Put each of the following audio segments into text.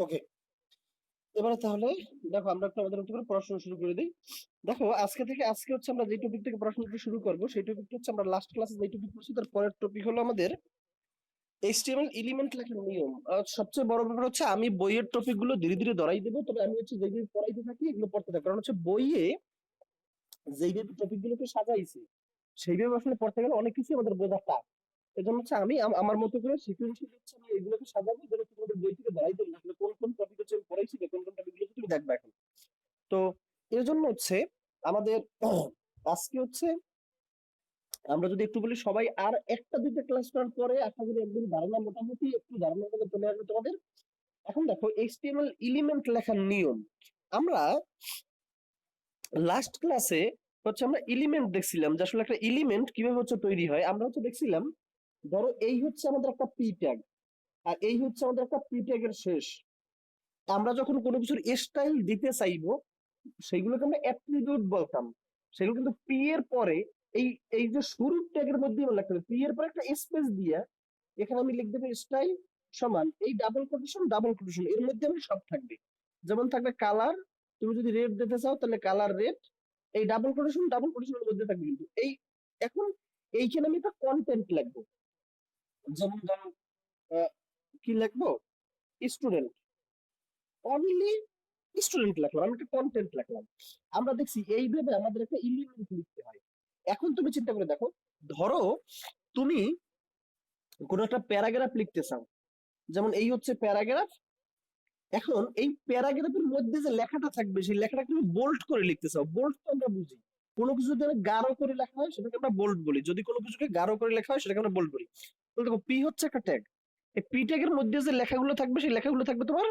ওকে, এবারে তাহলে দেখো আমরা একটু আমাদের মতো করে পড়াশোনা শুরু করে দিই। দেখো আজকে হচ্ছে আমরা যে টপিক থেকে পড়াশোনাটা শুরু করব সেই টপিকটা হচ্ছে আমরা লাস্ট ক্লাসে যে টপিক পড়ছি তার পরের টপিক হলো আমাদের এইচটিএমএল এলিমেন্ট লেখার নিয়ম। সবচেয়ে বড় ব্যাপার হচ্ছে আমি বইয়ের টপিক গুলো ধীরে ধীরে ধরাই দেবো, তবে আমি হচ্ছে যেগুলো পড়াইতে থাকি এগুলো পড়তে থাকি, কারণ হচ্ছে বইয়ে যেইভাবে টপিক গুলোকে সাজাইছি সেইভাবে আসলে পড়তে গেলে অনেক কিছু আমাদের বোঝা টাফ। এজন্য হচ্ছে আমি আমার মতো করে সিকুয়েন্সিয়ালি হচ্ছে আমি এগুলোকে সাজাবো যেন তোমাদের বই থেকে ধরাই দেবো আসলে কোন কোন টপিক হচ্ছে আমি পড়াইছি বা কোন কোন টপিক গুলো তুমি দেখবে এখন। তো এর জন্য হচ্ছে আমাদের আজকে হচ্ছে আমরা যদি একটু বলি সবাই আর একটা দুইটা ক্লাস করার পরে আশা করি একদম ধারণা মোটামুটি একটু ধারণা করে চলে আসবে তোমাদের। এখন দেখো এইচটিএমএল এলিমেন্ট লেখার নিয়ম। আমরা লাস্ট ক্লাসে হচ্ছে আমরা এলিমেন্ট দেখছিলাম যে আসলে একটা এলিমেন্ট কিভাবে হচ্ছে তৈরি হয়। আমরা হচ্ছে দেখছিলাম ধরো এই হচ্ছে আমাদের একটা পি ট্যাগ আর এই হচ্ছে আমাদের একটা পি ট্যাগের শেষ। আমরা যখন কোনো কিছুর স্টাইল দিতে চাইবো সেগুলোকে আমরা অ্যাট্রিবিউট বলতাম। সেগুলো কিন্তু পি এর পরে এই এই যে শুরুর ট্যাগের মধ্যে আমরা লিখতে হবে পি এর পরে একটা স্পেস দিয়ে এখানে আমি লিখে দেবো স্টাইল সমান এই ডাবল কোটেশন এর মধ্যে আমি সব থাকবে। যেমন থাকবে কালার, তুমি যদি রেড দিতে চাও তাহলে কালার রেড, এই ডাবল কোটেশনের মধ্যে থাকবে। কিন্তু এই এখন এইখানে আমি একটা কন্টেন্ট লিখবো, যেমন ধরো আহ, কি লিখবো, স্টুডেন্ট, অনলি স্টুডেন্ট লিখলাম, আমি একটা কন্টেন্ট লিখলাম। আমরা দেখছি এইভাবে আমাদের একটা এলিমেন্ট লিখতে হয়। এখন তুমি চিন্তা করে দেখো, ধরো তুমি কোনো একটা প্যারাগ্রাফ লিখতে চাও, যেমন এই হচ্ছে প্যারাগ্রাফ। এখন এই প্যারাগ্রাফের মধ্যে যে লেখাটা থাকবে সেই লেখাটা তুমি বোল্ড করে লিখতে চাও। বোল্ড তো আমরা বুঝি কোনো কিছু যদি গাঢ় করে লেখা হয় সেটাকে আমরা বোল্ড বলি, যদি কোনো কিছুকে গাঢ় করে লেখা হয় সেটাকে আমরা বোল্ড বলি। তো দেখো পি হচ্ছে একটা ট্যাগ, এই পি ট্যাগের মধ্যে যে লেখাগুলো থাকবে সেই লেখাগুলো থাকবে তোমার,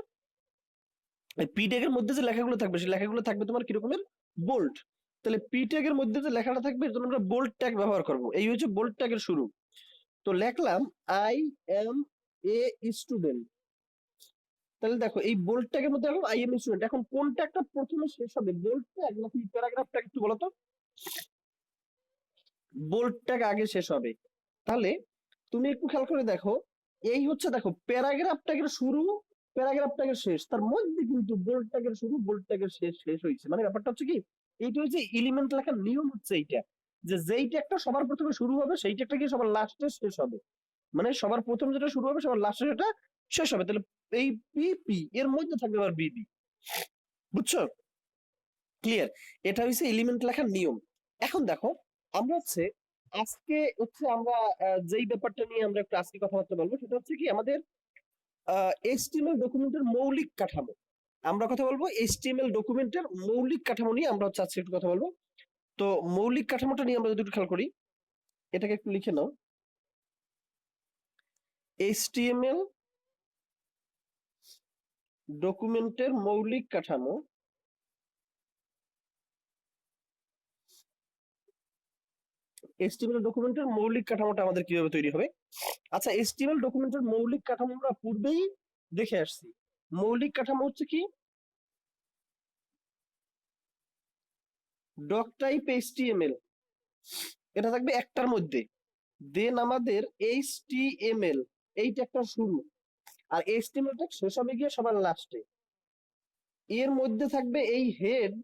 এই পি ট্যাগের মধ্যে যে লেখাগুলো থাকবে সেই লেখাগুলো থাকবে তোমার কি রকমের, বোল্ড। তাহলে পি ট্যাগের মধ্যে যে লেখাটা থাকবে এর জন্য আমরা বোল্ড ট্যাগ ব্যবহার করব। এই হচ্ছে বোল্ড ট্যাগের শুরু। তো লিখলাম আই এম এ স্টুডেন্ট। তাহলে দেখো এই বোল্ড ট্যাগের মধ্যে এখন আই এম স্টুডেন্ট, এখন কোনটা একটা প্রথমে শেষ হবে, বোল্ড ট্যাগ নাকি প্যারাগ্রাফ ট্যাগ একটু বলো তো। বোল্ড ট্যাগ আগে শেষ হবে। তাহলে তুমি একটু খেয়াল করে দেখো, এই হচ্ছে দেখো প্যারাগ্রাফ ট্যাগের শুরু প্যারাগ্রাফ ট্যাগের শেষ, তার মধ্যে কিন্তু বোল্ড ট্যাগের শুরু বোল্ড ট্যাগের শেষ শেষ হয়েছে। মানে ব্যাপারটা হচ্ছে কি, এইটা হচ্ছে এলিমেন্ট লেখার নিয়ম হচ্ছে এইটা, যে যেই ট্যাগটা সবার প্রথমে শুরু হবে সেই ট্যাগটা কি সবার লাস্টে শেষ হবে। মানে সবার প্রথম যেটা শুরু হবে সবার লাস্টে সেটা শেষ হবে। তাহলে এই পি পি এর মধ্যে থাকবে আবার বিবি। বুঝছো? ক্লিয়ার? এটা হচ্ছে এলিমেন্ট লেখার নিয়ম। এখন দেখো আমরা হচ্ছে আজকে হচ্ছে আমরা যেই ব্যাপারটা নিয়ে আমরা একটু আজকে কথাবার্তা বলবো সেটা হচ্ছে কি আমাদের এইচটিএমএল ডকুমেন্টের মৌলিক কাঠামো। আমরা কথা বলবো এইচটিএমএল ডকুমেন্টের মৌলিক কাঠামো নিয়ে আমরা হচ্ছে আজকে একটু কথা বলবো। তো মৌলিক কাঠামোটা নিয়ে আমরা যদি একটু খেয়াল করি, এটাকে একটু লিখে নাও। এইচটিএমএল ডকুমেন্টের মৌলিক কাঠামো। এইচটিএমএল ডকুমেন্টের মৌলিক কাঠামোটা আমাদের কিভাবে তৈরি হবে। আচ্ছা, এইচটিএমএল ডকুমেন্টের মৌলিক কাঠামো আমরা পূর্বেই দেখে আসছি। মৌলিক কাঠামো হচ্ছে কি, ডক টাইপ এইচটিএমএল, এটা থাকবে একটার মধ্যে। দেন আমাদের এইচটিএমএল, এইটা একটা শুরু, আর এইচটিএমএল টা শেষ হবে গিয়ে সবার লাস্টে। এর মধ্যে থাকবে এই হেড,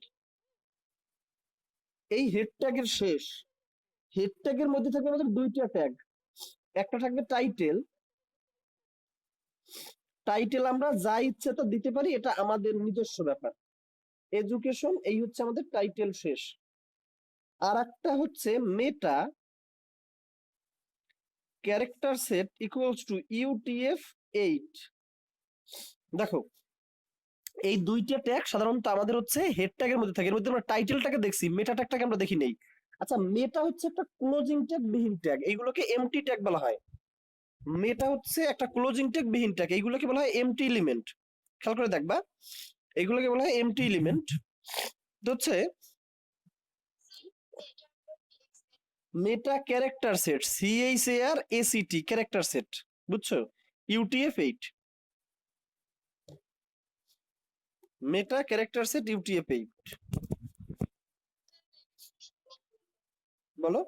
এই হেড ট্যাগের শেষ। হেড ট্যাগের মধ্যে থাকবে আমাদের দুইটা ট্যাগ, একটা থাকবে টাইটেল, টাইটেল আমরা যা ইচ্ছে তা দিতে পারি, এটা আমাদের নিজস্ব ব্যাপার। এডুকেশন, এই হচ্ছে আমাদের টাইটেল শেষ। আর একটা হচ্ছে meta character set equals to UTF-8। দেখো এই দুইটা ট্যাগ সাধারণত আমাদের হচ্ছে হেড ট্যাগের মধ্যে থাকে, এর মধ্যে আমরা টাইটেলটাকে দেখছি, মেটা ট্যাগটাকে আমরা দেখি নেই। আচ্ছা, মেটা হচ্ছে একটা ক্লোজিং ট্যাগ বিহীন ট্যাগ, এইগুলোকে এমটি ট্যাগ বলা হয়। মেটা হচ্ছে একটা ক্লোজিং ট্যাগ বিহীন ট্যাগ, এইগুলোকে বলা হয় এমটি এলিমেন্ট। খেয়াল করে দেখবা, এইগুলোকে বলা হয় এমটি এলিমেন্ট। তো হচ্ছে meta character set, CHARACT character set, বুঝছো? UTF-8, মেটা ক্যারেক্টার সেট UTF-8। বলো।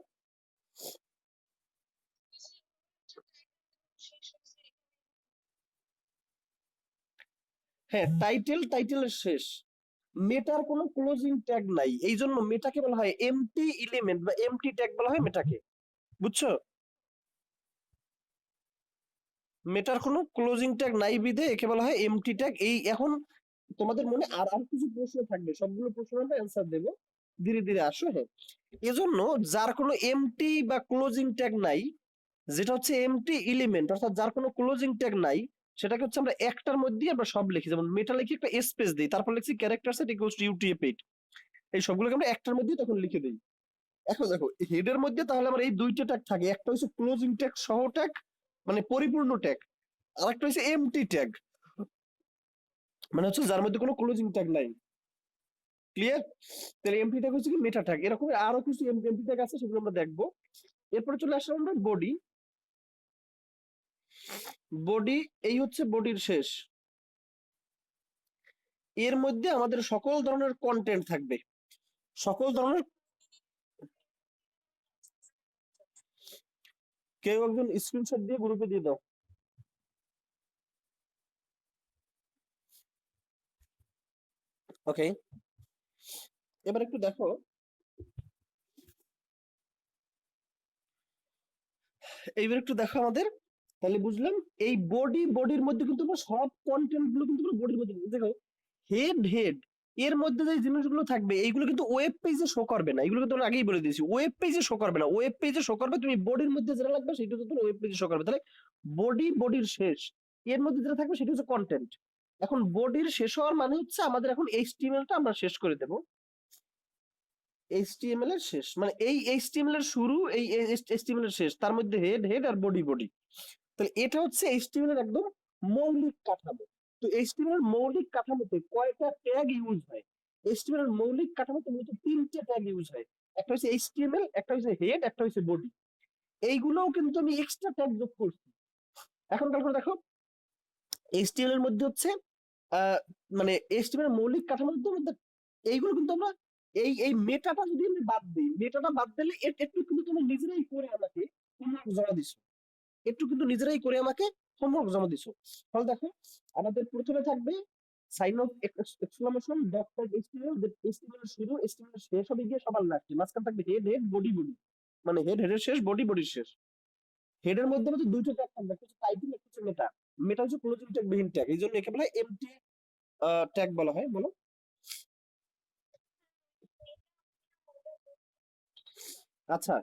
হ্যাঁ, টাইটেলের শেষ মেটার কোনো ক্লোজিং ট্যাগ নাই, এই জন্য মেটাকে বলা হয় এমটি এলিমেন্ট বা এমটি ট্যাগ বলা হয় মেটাকে। বুঝছো? মেটার কোনো ক্লোজিং ট্যাগ নাই বিধে একে বলা হয় এমটি ট্যাগ। এই এখন তোমাদের মনে আর আর কিছু প্রশ্ন থাকবে, সবগুলো প্রশ্নের আমরা অ্যান্সার দেবো ধীরে ধীরে, আসো। হ্যাঁ, এজন্য যার কোনো এমটি বা ক্লোজিং ট্যাগ নাই, যেটা হচ্ছে এমটি এলিমেন্ট অর্থাৎ যার কোনো ক্লোজিং ট্যাগ নাই, সেটাকে হচ্ছে আমরা একটার মধ্যেই আমরা সব লিখি। যেমন মেটা লিখি একটা স্পেস দিই, তারপর লিখছি character set equals to UTF-8, এই সবগুলোকে আমরা একটার মধ্যেই তখন লিখে দিই। এখন দেখো হেডের মধ্যে তাহলে আমার এই দুইটা ট্যাগ থাকে, একটা হচ্ছে ক্লোজিং ট্যাগ সহ ট্যাগ মানে পরিপূর্ণ ট্যাগ, আর একটা হচ্ছে এমটি ট্যাগ মানে হচ্ছে যার মধ্যে কোনো ক্লোজিং ট্যাগ নাই। ক্লিয়ার? তাহলে এমটি ট্যাগ হচ্ছে কি মেটা ট্যাগ, এরকম আরো কিছু এমটি ট্যাগ আছে, সেগুলো আমরা দেখবো। এরপরে চলে আসলাম আমরা বডি। বডি এই হচ্ছে বডির শেষ, এর মধ্যে আমাদের সকল ধরনের কন্টেন্ট থাকবে, সকল ধরনের। কেউ একজন স্ক্রিনশট দিয়ে গ্রুপে দিয়ে দাও। ওকে, এবার একটু দেখো, এইবার একটু দেখো আমাদের, তাহলে বুঝলাম এই বডির মধ্যে কিন্তু আমরা সব কন্টেন্ট গুলো কিন্তু বডির মধ্যে দেখো। হেড এর মধ্যে যে জিনিসগুলো থাকবে এইগুলো কিন্তু ওয়েব পেজে শো করবে না, এগুলো কিন্তু আমরা আগেই বলে দিয়েছি, ওয়েব পেজে শো করবে না, ওয়েব পেজে শো করবে তুমি বডির মধ্যে যেটা লাগবে সেটা কিন্তু ওয়েব পেজে শো করবে। তাহলে বডির শেষ, এর মধ্যে যেটা থাকবে সেটা হচ্ছে কন্টেন্ট। এখন বডির শেষ হওয়ার মানে হচ্ছে আমাদের এখন এইচটিএমএলটা আমরা শেষ করে দেব। এইচটিএমএল এর শেষ মানে এই এইচটিএমএল এর শুরু, এই এইচটিএমএল এর শেষ, তার মধ্যে হেড আর বডি। তাহলে এটা হচ্ছে এইচটিএমএল এর একদম মৌলিক কাঠামো। তো এইচটিএমএল এর মৌলিক কাঠামোতে কয়টা ট্যাগ ইউজ হয়? এইচটিএমএল এর মৌলিক কাঠামোতে মূলত তিনটে ট্যাগ ইউজ হয়, একটা হচ্ছে এইচটিএমএল, একটা হচ্ছে হেড, একটা হচ্ছে বডি। এইগুলোও কিন্তু আমি এক্সট্রা ট্যাগ যোগ করছি। এখন তারপর দেখো এইচটিএমএল এর মধ্যে হচ্ছে মানে এইচটিএমএল এর মৌলিক কাঠামোর মধ্যে এইগুলো কিন্তু আমরা এই মেটাটা যদি আমি বাদ দিই, মেটাটা বাদ দিলে একটু কিন্তু তুমি নিজেরাই করে আমাকে হোমওয়ার্ক জমা দিছো, একটু কিন্তু নিজেরাই করে আমাকে হোমওয়ার্ক জমা দিছো। তাহলে দেখো আমাদের প্রথমে থাকবে sign of exclamation dot tag HTML, HTML এর শুরু এইচটিএমএল এর শেষ হবে গিয়ে সবার লাস্টে, মাঝখানে থাকবে হেড বডি মানে হেডের শেষ, বডির শেষ। হেডের মধ্যে মধ্যে দুইটা ট্যাগ থাকবে, একটা হচ্ছে টাইটেল, একটা হচ্ছে মেটা। মেটা হচ্ছে ক্লোজিং ট্যাগ বিহীন ট্যাগ, এই জন্য একে বলা হয় এমটি ট্যাগ বলা হয়। বলো। আচ্ছা,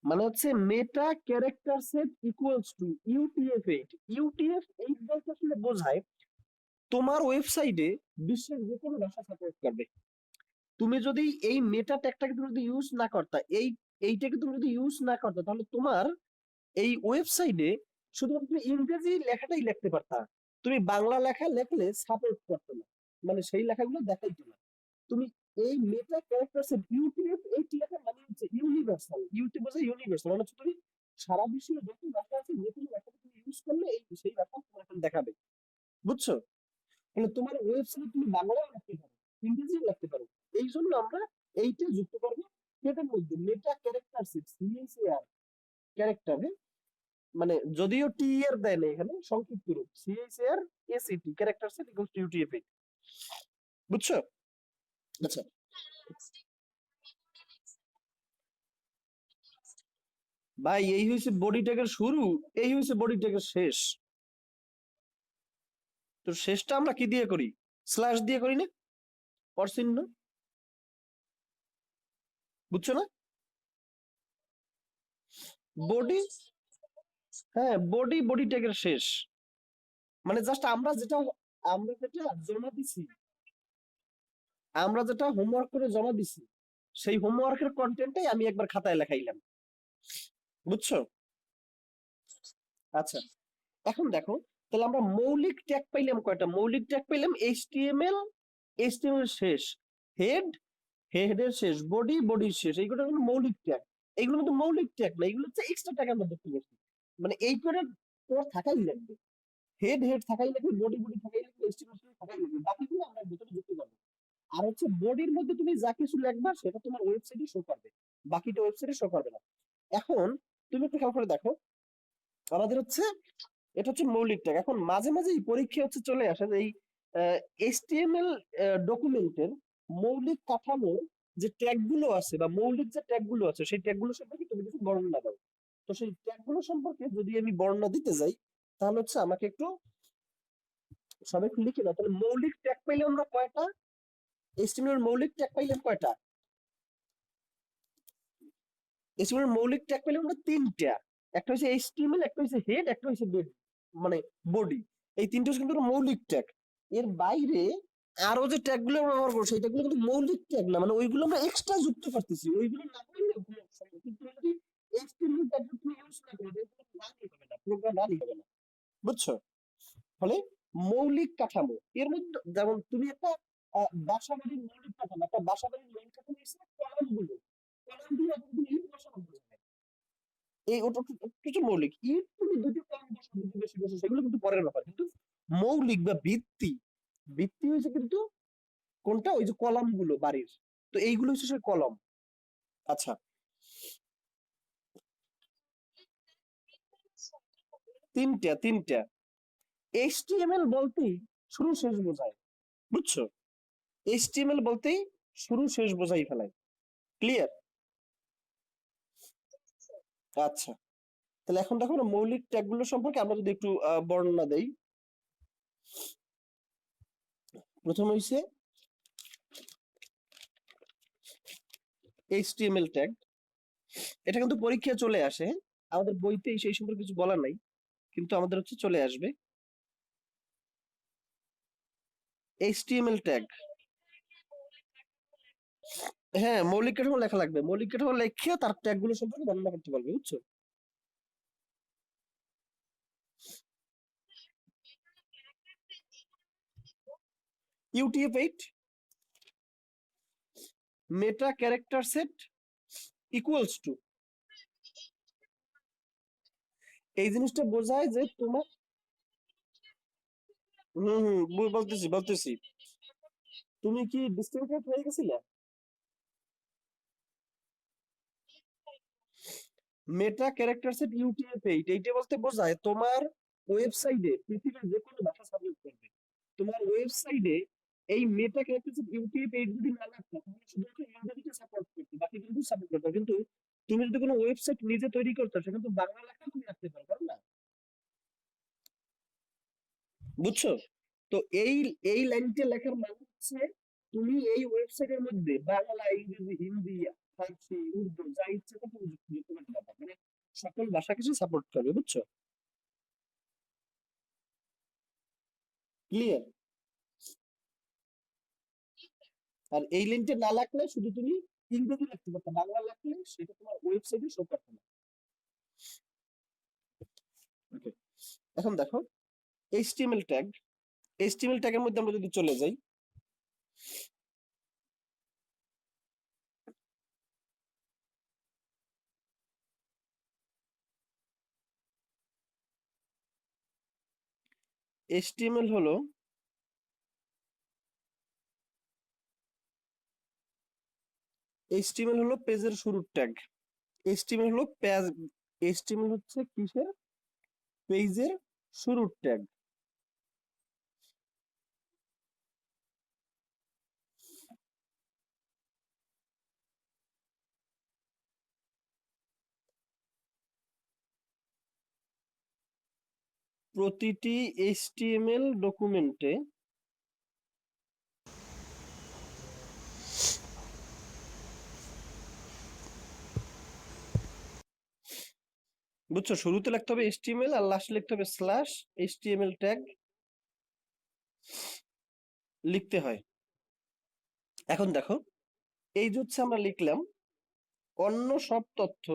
মানে হচ্ছে meta character set equals to UTF-8। UTF-8 বলতে আসলে বোঝায় তোমার ওয়েবসাইটে বিশ্বের যে কোনো ভাষা সাপোর্ট করবে। তুমি যদি এই মেটা ট্যাগটাকে তুমি যদি ইউজ না করতা, এইটাকে তুমি যদি ইউজ না করতা, তাহলে তোমার এই ওয়েবসাইটে শুধুমাত্র তুমি ইংরেজি লেখাটাই লিখতে পারতা, তুমি বাংলা লেখা লেখলে সাপোর্ট করতো না, মানে সেই লেখাগুলো দেখাইতো না। তুমি এই মেটা ক্যারেক্টার সেট UTF-8 লেখা মানে হচ্ছে ইউনিভার্সাল, ইউটি বোঝায় ইউনিভার্সাল, মানে হচ্ছে তুমি সারা বিশ্বের যত ভাষা আছে যে কোনো ভাষা তুমি ইউজ করলে এই সেই ভাষা তোমার এখন দেখাবে। বুঝছো? মানে তোমার ওয়েবসাইট তুমি বাংলাও লিখতে পারো, ইংরেজিও লিখতে পারো। এই জন্য আমরা এইটা যুক্ত করবো এটার মধ্যে, মেটা ক্যারেক্টার সেট, CHAR ক্যারেক্টার, মানে যদিও টি এর দেয় না এখানে, সংক্ষিপ্ত রূপ CHAR ACT character set equals to UTF-8। বুঝছো? আচ্ছা, ভাই এই হয়েছে বডি ট্যাগের শুরু, এই হয়েছে বডি ট্যাগের শেষ। তো শেষটা আমরা কি দিয়ে করি? স্ল্যাশ দিয়ে করি না? অর চিহ্ন। বুঝছো না? বডি, হ্যাঁ বডি ট্যাগের শেষ, মানে জাস্ট আমরা যেটা জমা দিছি, আমরা যেটা হোমওয়ার্ক করে জমা দিছি, সেই হোমওয়ার্কের কন্টেন্টটাই আমি একবার খাতায় লেখাইলাম। বুঝছো? আচ্ছা, এখন দেখো, তাহলে আমরা মৌলিক ট্যাগ পাইলাম কয়টা? মৌলিক ট্যাগ পাইলাম এইচটিএমএল শেষ, হেড হেডের শেষ, বডির শেষ, এইগুলো হলো মৌলিক ট্যাগ। এইগুলো কিন্তু মৌলিক ট্যাগ না, এগুলো হচ্ছে এক্সট্রা ট্যাগ আমরা যুক্ত করছি, মানে এই করে তোমার থাকাই লাগবে, হেড থাকাই লাগবে, বডি থাকাই লাগবে, এইচটিএমএল থাকাই লাগবে, বাকিগুলো আমরা ভিতরে যুক্ত করবো। আর হচ্ছে বডির মধ্যে তুমি যা কিছু লিখবা সেটা তোমার ওয়েবসাইটে শো করবে, বাকিটা ওয়েবসাইটে শো করবে না। এখন তুমি একটু খেয়াল করে দেখো, আমাদের হচ্ছে এটা হচ্ছে মৌলিক ট্যাগ। এখন মাঝে মাঝে এই পরীক্ষা হচ্ছে চলে আসে যে এই এইচটিএমএল ডকুমেন্টের মৌলিক কাঠামোর যে ট্যাগ গুলো আছে বা মৌলিক যে ট্যাগ গুলো আছে সেই ট্যাগ গুলো সম্পর্কে তুমি কিছু বর্ণনা দাও। তো সেই ট্যাগ গুলো সম্পর্কে যদি আমি বর্ণনা দিতে যাই তাহলে হচ্ছে আমাকে একটু সবাই একটু লিখে দাও। তাহলে মৌলিক ট্যাগ পাইলে আমরা কয়টা? এইচটিএমএল এর মৌলিক ট্যাগ পাইলাম কয়টা? এইচটিএমএল এর মৌলিক ট্যাগ পাইলাম আমরা তিনটা। একটা হচ্ছে এইচটিএমএল, একটা হচ্ছে হেড, একটা হচ্ছে মানে বডি। এই তিনটা হচ্ছে কিন্তু মৌলিক ট্যাগ। এর বাইরে আরো যে ট্যাগ গুলো আমরা ব্যবহার করছি সেই ট্যাগ গুলো কিন্তু মৌলিক ট্যাগ না, মানে ওইগুলো আমরা এক্সট্রা যুক্ত করতেছি। ওইগুলো না করলে কোনো সমস্যা নেই। কিন্তু তুমি যদি এইচটিএমএল ট্যাগ তুমি ইউজ না করো রানই হবে না, প্রোগ্রাম রানই হবে না। বুঝছো? ফলে মৌলিক কাঠামো এর মধ্যে যেমন তুমি একটা বাসা বাড়ির মৌলিক কাঠামো, একটা বাসা বাড়ির মৌলিক কাঠামো হিসেবে কলাম গুলো, কলাম দিয়ে তুমি ইট বসানো বুঝবে। এই ওটা কিছু মৌলিক ইট তুমি দুটো কলাম বসানো, দুটো বেশি বসানো সেগুলো কিন্তু পরের ব্যাপার। কিন্তু মৌলিক বা ভিত্তি, ভিত্তি হয়েছে কিন্তু কোনটা? ওই যে কলাম গুলো বাড়ির। তো এইগুলো হচ্ছে সেই কলম। আচ্ছা, তিনটা তিনটা। এইচটিএমএল বলতেই শুরু শেষ বোঝায়। বুঝছো? এইচটিএমএল বলতেই শুরু শেষ বোঝাই ফেলায়। ক্লিয়ার? আচ্ছা, তাহলে এখন দেখো না মৌলিক ট্যাগ গুলো সম্পর্কে আমরা যদি একটু বর্ণনা দেই। প্রথম হইছে এইচটিএমএল ট্যাগ। এটা কিন্তু পরীক্ষায় চলে আসে, আমাদের বইতে সেই সম্পর্কে কিছু বলা নাই, কিন্তু আমাদের হচ্ছে চলে আসবে এইচটিএমএল ট্যাগ। হ্যাঁ, মৌলিক কাঠামো লেখা লাগবে, মৌলিক কাঠামো লিখে তার ট্যাগ গুলো সম্পর্কে বর্ণনা করতে পারবে। বুঝছো? UTF-8 মেটা ক্যারেক্টার সেট ইকুয়ালস টু, এই জিনিসটা বোঝায় যে তোমার বলতেছি বলতেছি। তুমি কি ডিস্ট্রিবিউটেড হয়ে গেছিলে? মেটা ক্যারেক্টার সেট UTF-8 এইটা বলতে বোঝায় তোমার ওয়েবসাইটে পৃথিবীর যে কোনো ভাষা সাপোর্ট করবে। তোমার ওয়েবসাইটে এই মেটা ক্যারেক্টার সেট UTF-8 যদি না থাকতো তাহলে শুধুমাত্র ইংরেজিতে সাপোর্ট করতে, বাকি কিন্তু সাপোর্ট করতে। কিন্তু তুমি যদি কোনো ওয়েবসাইট নিজে তৈরি করতে সেখানে তো বাংলা লেখা তুমি রাখতে পারো না। বুঝছো? তো এই এই লাইনটা লেখার মানে হচ্ছে তুমি এই ওয়েবসাইটের মধ্যে বাংলা, ইংরেজি, হিন্দি, ফার্সি, উর্দু যা ইচ্ছা তা তুমি যুক্ত করতে পারবে, মানে সকল ভাষা কিছু সাপোর্ট করবে। বুঝছো? ক্লিয়ার? আর এই লিঙ্কটা না লাগলে শুধু তুমি ইংরেজি লিখতে পারতো, বাংলা লাগলে সেটা তোমার ওয়েবসাইটে শো করতে না। ওকে, এখন দেখো এইচটিএমএল ট্যাগ। এইচটিএমএল ট্যাগের মধ্যে আমরা যদি চলে যাই, এইচটিএমএল হলো এইচটিএমএল হলো পেজের শুরুর ট্যাগ। এইচটিএমএল হলো পেজ, এইচটিএমএল হচ্ছে কিসের? পেজের শুরুর ট্যাগ। প্রতিটি এইচটিএমএল ডকুমেন্টে বুঝছো শুরুতে লিখতে হবে এইচটিএমএল আর লাস্টে লিখতে হবে স্ল্যাশ এইচটিএমএল ট্যাগ লিখতে হয়। এখন দেখো এই যে হচ্ছে আমরা লিখলাম অন্য সব তথ্য,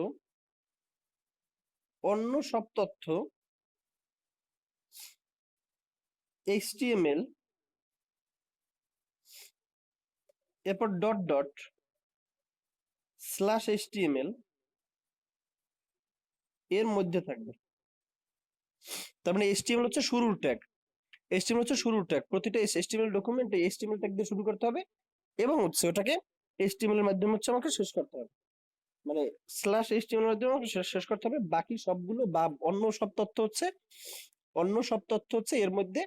অন্য সব তথ্য এইচটিএমএল, এরপর ডট ডট স্ল্যাশ এইচটিএমএল এর মধ্যে থাকবে। তার মানে এইচটিএমএল হচ্ছে শুরুর ট্যাগ। এইচটিএমএল হচ্ছে শুরুর ট্যাগ। প্রতিটা এইচটিএমএল ডকুমেন্টে এইচটিএমএল ট্যাগ দিয়ে শুরু করতে হবে এবং হচ্ছে ওটাকে এইচটিএমএল এর মাধ্যমে হচ্ছে আমাকে শেষ করতে হবে, মানে স্ল্যাশ এইচটিএমএল এর মাধ্যমে আমাকে শেষ করতে হবে। বাকি সবগুলো বা অন্য সব তথ্য হচ্ছে, অন্য সব তথ্য হচ্ছে এর মধ্যে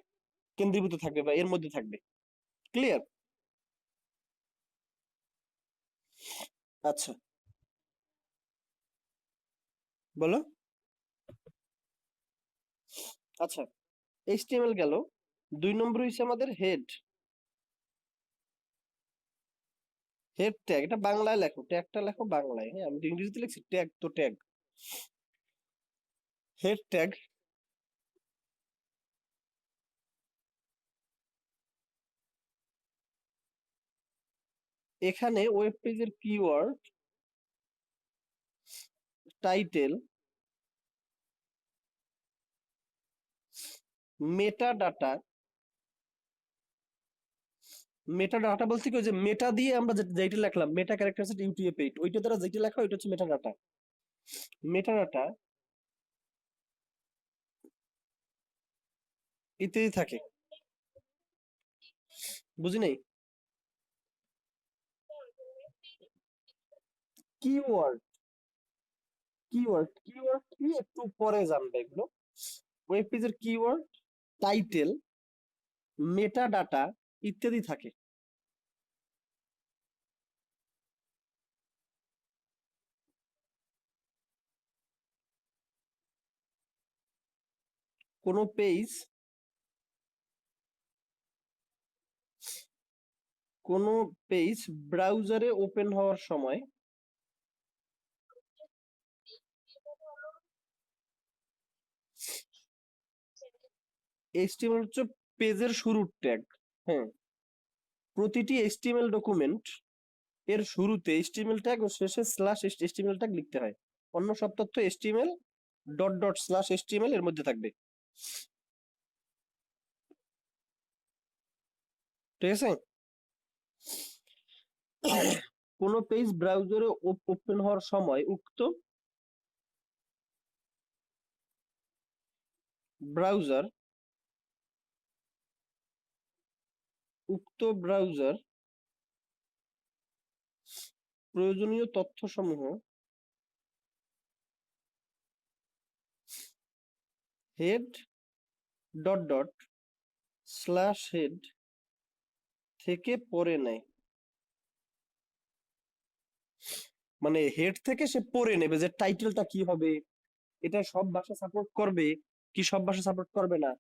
কেন্দ্রীভূত থাকবে বা এর মধ্যে থাকবে। ক্লিয়ার? আচ্ছা, বলো। আচ্ছা, এইচটিএমএল গেল। 2 নম্বর হইছে আমাদের হেড। হেড ট্যাগ, এটা বাংলায় লেখো, ট্যাগটা লেখো বাংলায়। হ্যাঁ, আমি তো ইংরেজিতে লিখছি, ট্যাগ তো ট্যাগ। হেড ট্যাগ, এখানে ওয়েব পেজের keyword, title, meta data. Meta data বলতে কি, ওই যে মেটা দিয়ে আমরা যেটা লিখলাম, মেটা ক্যারেক্টার সেট UTF-8, ওইটা দ্বারা যেটা লেখা ওইটা হচ্ছে মেটা ডাটা। মেটা ডাটা ইত্যাদি থাকে। বুঝি নাই। কিওয়ার্ড, কিওয়ার্ড কি একটু পরে জানবে এগুলো। ওয়েব পেজের কিওয়ার্ড, টাইটেল, মেটা ডাটা ইত্যাদি থাকে। কোনো পেজ, কোনো পেজ ব্রাউজারে ওপেন হওয়ার সময় HTML হচ্ছে পেজের শুরুর ট্যাগ। হ্যাঁ, প্রতিটি HTML ডকুমেন্ট এর শুরুতে HTML ট্যাগ ও শেষে স্ল্যাশ HTML ট্যাগ লিখতে হয়। অন্য সব তথ্য HTML dot dot slash HTML এর মধ্যে থাকবে। ঠিক আছে? কোনো পেজ ব্রাউজারে ওপেন হওয়ার সময় ব্রাউজার ব্রাউজার প্রয়োজনীয় তথ্যসমূহ head dot dot slash head থেকে পড়ে নেয়। মানে হেড থেকে সে পড়ে নেবে যে টাইটেলটা কি হবে, এটা সব ভাষা সাপোর্ট করবে কি সব ভাষা সাপোর্ট করবে না,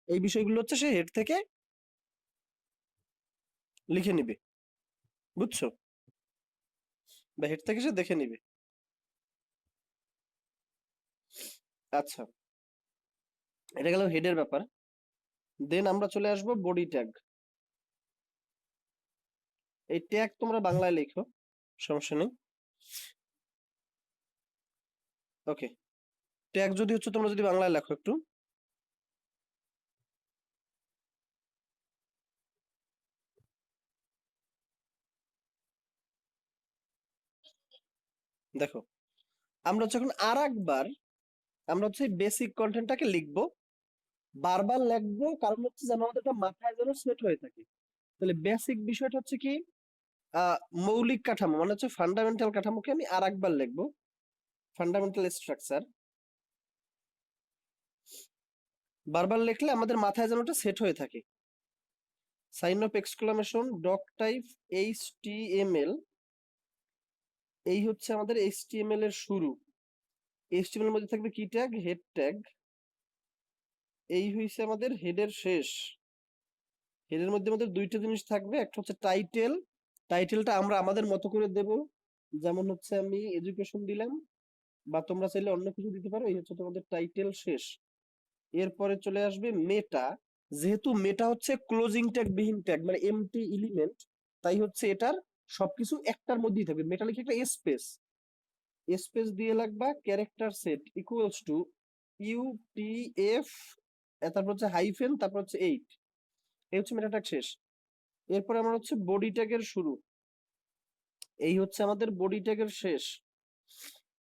এই বিষয়গুলো হচ্ছে সে হেড থেকে লিখে নিবে। বুঝছো? বা হেড থেকে সে দেখে নিবে। আচ্ছা, এটা গেল হেডের ব্যাপার। দেন আমরা চলে আসবো বডি ট্যাগ। এই ট্যাগ তোমরা বাংলায় লেখো, সমস্যা নেই। ওকে, ট্যাগ যদি হচ্ছে তোমরা যদি বাংলায় লেখো একটু। দেখো, আমরা হচ্ছে এখন আর একবার আমরা হচ্ছে বেসিক কন্টেন্টটাকে লিখবো, বারবার লিখবো, কারণ হচ্ছে যেন আমাদের একটা মাথায় যেন সেট হয়ে থাকে। তাহলে বেসিক বিষয়টা হচ্ছে কি, আহ মৌলিক কাঠামো মানে হচ্ছে ফান্ডামেন্টাল কাঠামোকে আমি আর একবার লিখবো, ফান্ডামেন্টাল স্ট্রাকচার। বারবার লিখলে আমাদের মাথায় যেন ওটা সেট হয়ে থাকে। Sign of exclamation, doc type, HTML, এই হচ্ছে আমাদের HTML এর শুরু। HTML এর মধ্যে থাকবে কি ট্যাগ, হেড ট্যাগ। এই হইছে আমাদের হেডের শেষ। হেডের মধ্যে আমাদের দুইটা জিনিস থাকবে, একটা হচ্ছে টাইটেল, টাইটেলটা আমরা আমাদের মতো করে দেব, যেমন হচ্ছে আমি এডুকেশন দিলাম, বা তোমরা চাইলে অন্য কিছু দিতে পারো। এই হচ্ছে তোমাদের টাইটেল শেষ। এরপরে চলে আসবে মেটা। যেহেতু মেটা হচ্ছে ক্লোজিং ট্যাগ বিহীন ট্যাগ, মানে এমটি এলিমেন্ট, তাই হচ্ছে এটার সবকিছু একটার মধ্যেই থাকবে। মেটা লিখে একটা স্পেস, স্পেস দিয়ে লাগবা character set equals to UTF, তারপর হচ্ছে হাইফেন, তারপর হচ্ছে 8। এই হচ্ছে মেটা ট্যাগ শেষ। এরপরে আমার হচ্ছে বডি ট্যাগের শুরু, এই হচ্ছে আমাদের বডি ট্যাগের শেষ।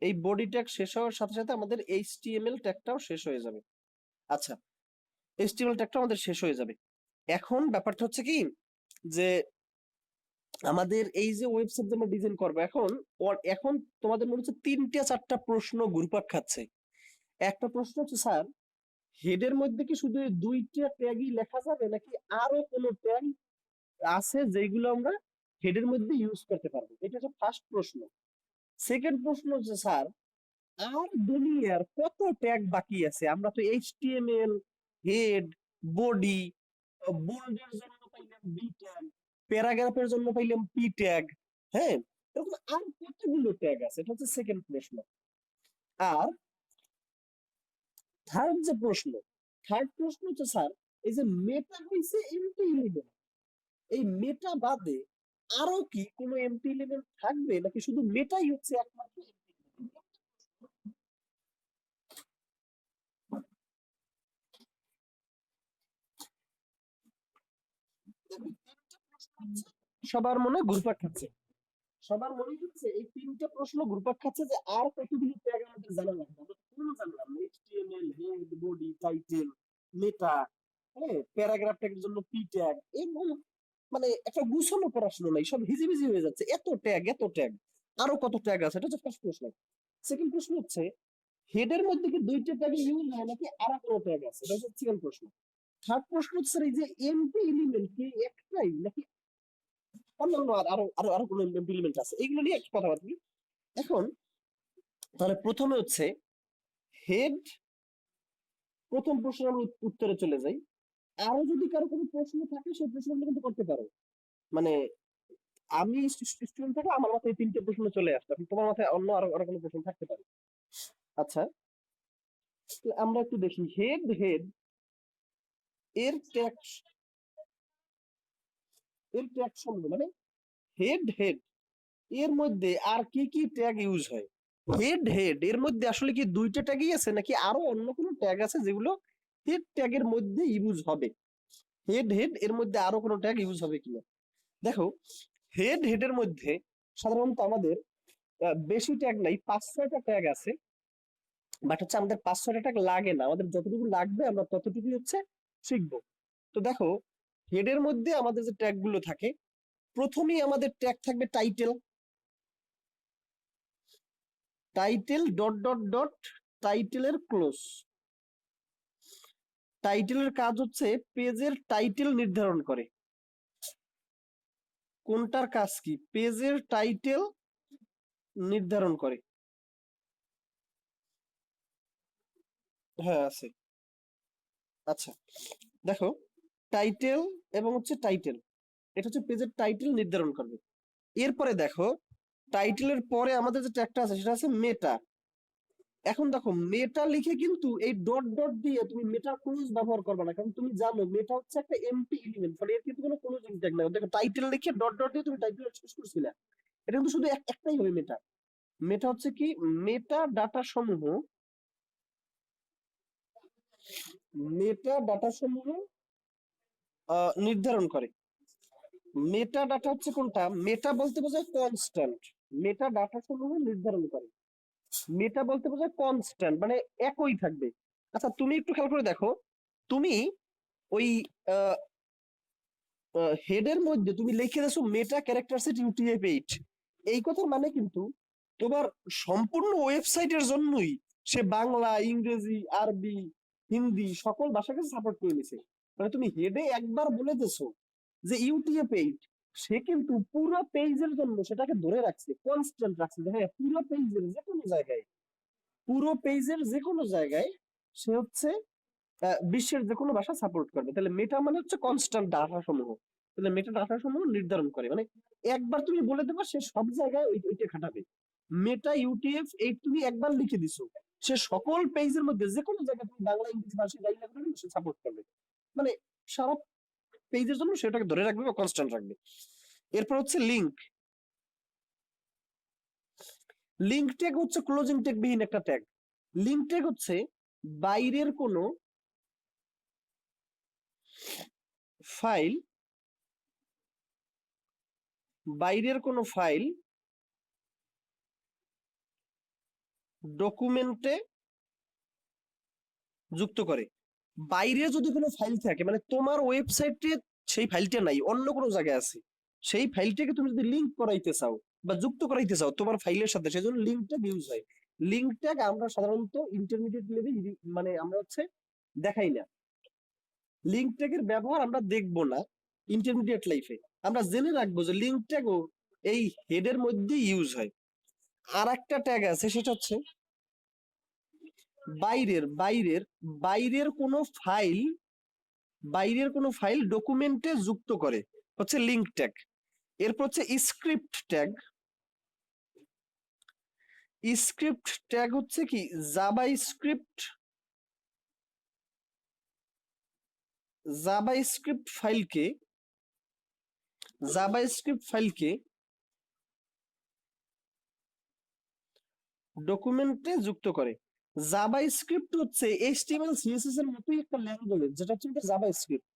এই বডি ট্যাগ শেষ হওয়ার সাথে সাথে আমাদের HTML ট্যাগটাও শেষ হয়ে যাবে। আচ্ছা, HTML ট্যাগটা আমাদের শেষ হয়ে যাবে। এখন ব্যাপারটা হচ্ছে কি, যে আমাদের এই যে ওয়েবসাইট আমরা ডিজাইন করবো এখন, এখন তোমাদের মনে হচ্ছে 3-4টা প্রশ্ন ঘুরপাক খাচ্ছে। একটা প্রশ্ন হচ্ছে, স্যার হেডের মধ্যে কি শুধু এই দুইটা ট্যাগই লেখা যাবে নাকি আরো কোনো ট্যাগ আছে যেগুলো আমরা হেডের মধ্যে ইউজ করতে পারবো? এটা হচ্ছে ফার্স্ট প্রশ্ন। সেকেন্ড প্রশ্ন হচ্ছে স্যার, আর দুনিয়ার কত ট্যাগ বাকি আছে? আমরা তো এইচটিএমএল, হেড, বডি, বোল্ডের জন্য পাইলাম বি ট্যাগ, প্যারাগ্রাফের জন্য পাইলাম পি ট্যাগ, হ্যাঁ, এরকম আর কতগুলো ট্যাগ আছে? এটা হচ্ছে সেকেন্ড প্রশ্ন। আর থার্ড প্রশ্ন হচ্ছে স্যার, এই যে মেটা হইছে এমটি এলিমেন্ট, এই মেটা বাদে আরো কি কোনো এমটি এলিমেন্ট থাকবে নাকি শুধু মেটাই হচ্ছে একমাত্র empty element? দেখো, তিনটা প্রশ্ন হচ্ছে সবার মনে ঘুরপাক খাচ্ছে। সবার মনে হচ্ছে এই তিনটা প্রশ্ন ঘুরপাক খাচ্ছে যে আর কতগুলো ট্যাগ আমাদের জানা লাগবে। আমরা তো কোনো জানলাম না, এইচটিএমএল, হেড, বডি, টাইটেল, মেটা, হ্যাঁ, প্যারাগ্রাফ ট্যাগের জন্য পি ট্যাগ, এবং মানে একটা গুছানো পড়াশোনা নাই, সব হিজিবিজি হয়ে যাচ্ছে। এত ট্যাগ আরো কত ট্যাগ আছে? এটা হচ্ছে ফার্স্ট প্রশ্ন। সেকেন্ড প্রশ্ন হচ্ছে, হেডের মধ্যে কি দুইটা ট্যাগ ইউজ হয় নাকি আরো কোনো ট্যাগ আছে? এটা হচ্ছে সেকেন্ড প্রশ্ন। থার্ড প্রশ্ন হচ্ছে এই যে এমপি এলিমেন্ট কি একটাই নাকি অন্যান্য আরো আরো আরো কোনো এমপি এলিমেন্ট আছে? এইগুলো নিয়ে একটা কথা বলি। এখন তাহলে প্রথমে হচ্ছে হেড, প্রথম প্রশ্নের আমরা উত্তরে চলে যাই। আরো যদি কারো কোনো প্রশ্ন থাকে সেই প্রশ্নগুলো কিন্তু করতে পারো। মানে আমি স্টুডেন্ট থাকলে আমার মাথায় এই তিনটে প্রশ্ন চলে আসতো, এখন তোমার মাথায় অন্য আরো আরো কোনো প্রশ্ন থাকতে পারে। আচ্ছা, তো আমরা একটু দেখি হেড এর ট্যাগ, সমূহ মানে হেড এর মধ্যে আর কি কি ট্যাগ ইউজ হয়? হেড এর মধ্যে আসলে কি দুইটা ট্যাগই আছে নাকি আরো অন্য কোনো ট্যাগ আছে যেগুলো হেড ট্যাগের মধ্যে ইউজ হবে? হেড এর মধ্যে আরো কোনো ট্যাগ ইউজ হবে কিনা? দেখো, হেডের মধ্যে সাধারণত আমাদের বেশি ট্যাগ নাই, 5-6টা ট্যাগ আছে। বাট হচ্ছে আমাদের 5-6টা ট্যাগ লাগে না, আমাদের যতটুকু লাগবে আমরা ততটুকুই হচ্ছে শিখবো। তো দেখো, হেডের মধ্যে আমাদের যে ট্যাগ গুলো থাকে, প্রথমেই আমাদের ট্যাগ থাকবে টাইটেল। ডট ডট ডট টাইটেলের ক্লোজ। টাইটেলের কাজ হচ্ছে পেজের টাইটেল নির্ধারণ করে। কোনটার কাজ কি? পেজের টাইটেল নির্ধারণ করে। হ্যাঁ, আছে। আচ্ছা, দেখো, টাইটেল এবং হচ্ছে টাইটেল, এটা হচ্ছে পেজের টাইটেল নির্ধারণ করবে। এরপরে দেখো, টাইটেলের পরে আমাদের যে ট্যাগটা আছে সেটা আছে মেটা। এখন দেখো, মেটা লিখে কিন্তু এই ডট ডট দিয়ে তুমি মেটা ক্লোজ ব্যবহার করবে না, কারণ তুমি জানো মেটা হচ্ছে একটা এমপি এলিমেন্ট, ফলে এর কিন্তু কোনো ক্লোজিং ট্যাগ নাই। দেখো, টাইটেল লিখে ডট ডট দিয়ে তুমি টাইটেল শেষ করছিলে, এটা কিন্তু শুধু একটাই হবে মেটা। মেটা হচ্ছে কি? মেটা ডাটা সমূহ, নির্ধারণ করে। মেটা ডাটা হচ্ছে কোনটা? মেটা বলতে বোঝায় কনস্ট্যান্ট। মেটা ডাটা সমূহ নির্ধারণ করে। মেটা বলতে বোঝায় কনস্ট্যান্ট, মানে একই থাকবে। আচ্ছা, তুমি একটু খেয়াল করে দেখো, তুমি ওই হেডের মধ্যে তুমি লিখে দিয়েছো মেটা ক্যারেক্টার সেট UTF-8, এই কথার মানে কিন্তু তোমার সম্পূর্ণ ওয়েবসাইটের জন্যই সে বাংলা, ইংরেজি, আরবি, হিন্দি সকল ভাষাকে সাপোর্ট করে নিছে। মানে তুমি হেডে একবার বলে দিয়েছো যে UTF-8, সে কিন্তু পুরো পেজের জন্য সেটাকে ধরে রাখছে, কনস্ট্যান্ট রাখছে, যে হ্যাঁ, পুরো পেজের যে কোনো জায়গায় সে হচ্ছে বিশ্বের যে কোনো ভাষা সাপোর্ট করবে। তাহলে মেটা মানে হচ্ছে কনস্ট্যান্ট ডাটা সমূহ। তাহলে মেটা ডাটা সমূহ নির্ধারণ করে, মানে একবার তুমি বলে দেবা সে সব জায়গায় ওইটা খাটাবে। মেটা UTF-8 তুমি একবার লিখে দিছো, সে সকল পেজের মধ্যে যে কোনো জায়গায় তুমি বাংলা, ইংরেজি ভাষায় যাই না কেন সে সাপোর্ট করবে। মানে সারা পেজের জন্য সেটাকে ধরে রাখবে বা কনস্ট্যান্ট রাখবে। এরপর হচ্ছে লিঙ্ক। লিঙ্ক ট্যাগ হচ্ছে ক্লোজিং ট্যাগ বিহীন একটা ট্যাগ। লিঙ্ক ট্যাগ হচ্ছে বাইরের কোনো ফাইল, ডকুমেন্টে যুক্ত করে। বাইরে যদি কোনো ফাইল থাকে, মানে তোমার ওয়েবসাইটে সেই ফাইলটা নাই, অন্য কোনো জায়গায় আছে, সেই ফাইলটাকে তুমি যদি লিংক করাইতে চাও বা যুক্ত করাইতে চাও তোমার ফাইলের সাথে, সেজন্য লিঙ্ক ট্যাগ ইউজ হয়। লিঙ্ক ট্যাগ আমরা সাধারণত ইন্টারমিডিয়েট লেভেল, মানে আমরা হচ্ছে দেখাই না। লিঙ্ক ট্যাগের ব্যবহার আমরা দেখবো না ইন্টারমিডিয়েট লাইফে। আমরা জেনে রাখবো যে লিঙ্ক ট্যাগও এই হেডের মধ্যে ইউজ হয়। আর একটা ট্যাগ আছে, সেটা হচ্ছে বাইরের বাইরের বাইরের কোনো ফাইল বাইরের কোনো ফাইল ডকুমেন্টে যুক্ত করে, হচ্ছে লিঙ্ক ট্যাগ। এরপর হচ্ছে স্ক্রিপ্ট ট্যাগ। স্ক্রিপ্ট ট্যাগ হচ্ছে কি জাভাস্ক্রিপ্ট জাভাস্ক্রিপ্ট ফাইলকে জাভাস্ক্রিপ্ট ফাইলকে ডকুমেন্টে যুক্ত করে। জাভাস্ক্রিপ্ট হচ্ছে এইচটিএমএল সিএসএস এর মতোই একটা ল্যাঙ্গুয়েজ, যেটা হচ্ছে জাভাস্ক্রিপ্ট।